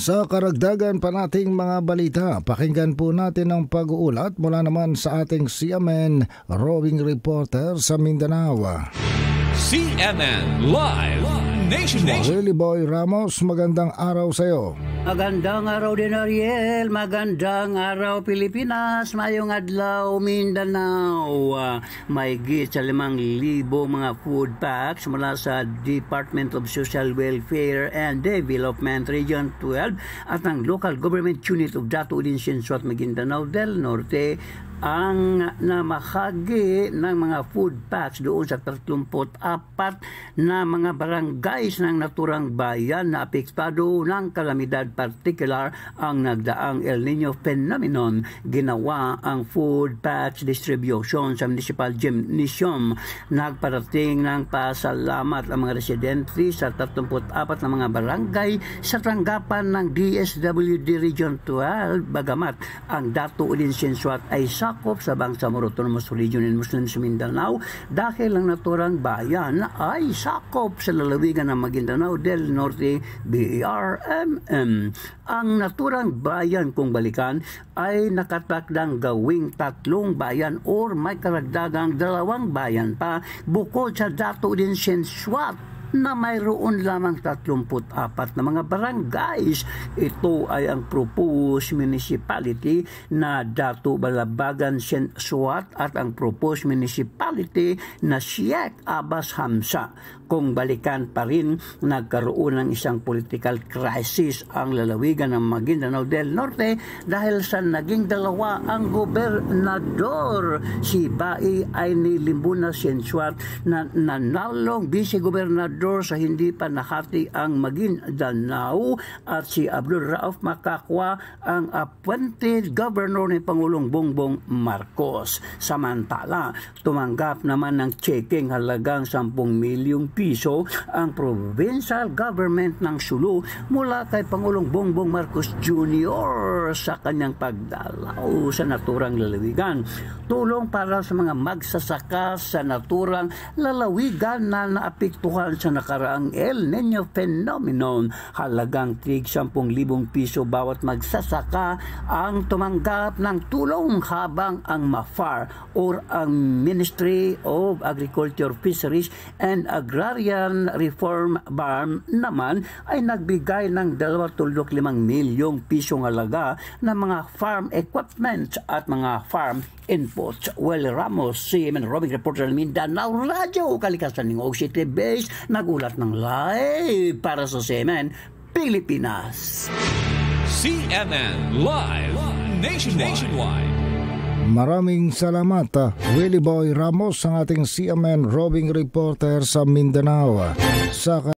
Sa karagdagan pa nating mga balita, pakinggan po natin ang pag-uulat mula naman sa ating CMN roving reporter sa Mindanao. CMN Live Nationwide. Willie Boy Ramos, magandang araw sa iyo. Magandang araw din, Ariel. Magandang araw, Pilipinas. Mayong adlaw, Mindanao. May git sa 5,000 mga food packs mula sa Department of Social Welfare and Development Region 12 at ang Local Government Unit of Dato Udin Sinsuat, Maguindanao del Norte ang namahagi ng mga food packs doon sa 34 na mga barangays ng naturang bayan na apektado ng kalamidad, particular ang nagdaang El Nino phenomenon. Ginawa ang food packs distribution sa Municipal Gymnasium. Nagparating ng pasalamat ang mga residente sa 34 na mga barangay sa tanggapan ng DSWD Region 12, bagamat ang Dato Udin Sinsuat ay sakop sa Bangsamoro Autonomous Region in Muslims Mindanao dahil ang naturang bayan ay sakop sa lalawigan ng Maguindanao del Norte, BERMM. Ang naturang bayan, kung balikan, ay nakatakdang gawing 3 bayan or may karagdagang 2 bayan pa bukod sa Dato Udin Sinsuat na mayroon lamang 34 na mga barangays. Ito ay ang proposed municipality na Dato Balabagan Sinsuat at ang proposed municipality na Siek Abbas Hamsa. Kung balikan pa rin, nagkaroon ng isang political crisis ang lalawigan ng Maguindanao del Norte dahil sa naging 2 ang gobernador. Si Bai Aini Limbuna Sinsuat na nanalong vice-gobernador sa hindi pa nakati ang Maguindanao at si Abdul Rauf Makakwa ang appointed governor ni Pangulong Bongbong Marcos. Samantala, tumanggap naman ng checking halagang 10 milyong piso ang provincial government ng Sulu mula kay Pangulong Bongbong Marcos Jr. sa kanyang pagdalaw sa naturang lalawigan. Tulong para sa mga magsasaka sa naturang lalawigan na naapektuhan sa nakaraang El Nino phenomenon. Halagang tig 10,000 piso bawat magsasaka ang tumanggap ng tulong, habang ang MAFAR or ang Ministry of Agriculture, Fisheries and Agrarian Reform BARM naman ay nagbigay ng 2.5 milyong pisong halaga ng mga farm equipment at mga farm inputs. Well, Ramos, CMN roving reporter ng Mindanao Radio, kalikasan ng City Base, nagulat ng live para sa CMN Pilipinas. CMN Live Nationwide. Maraming salamat, Willie Boy Ramos, ang ating CMN roving reporter sa Mindanao. Sa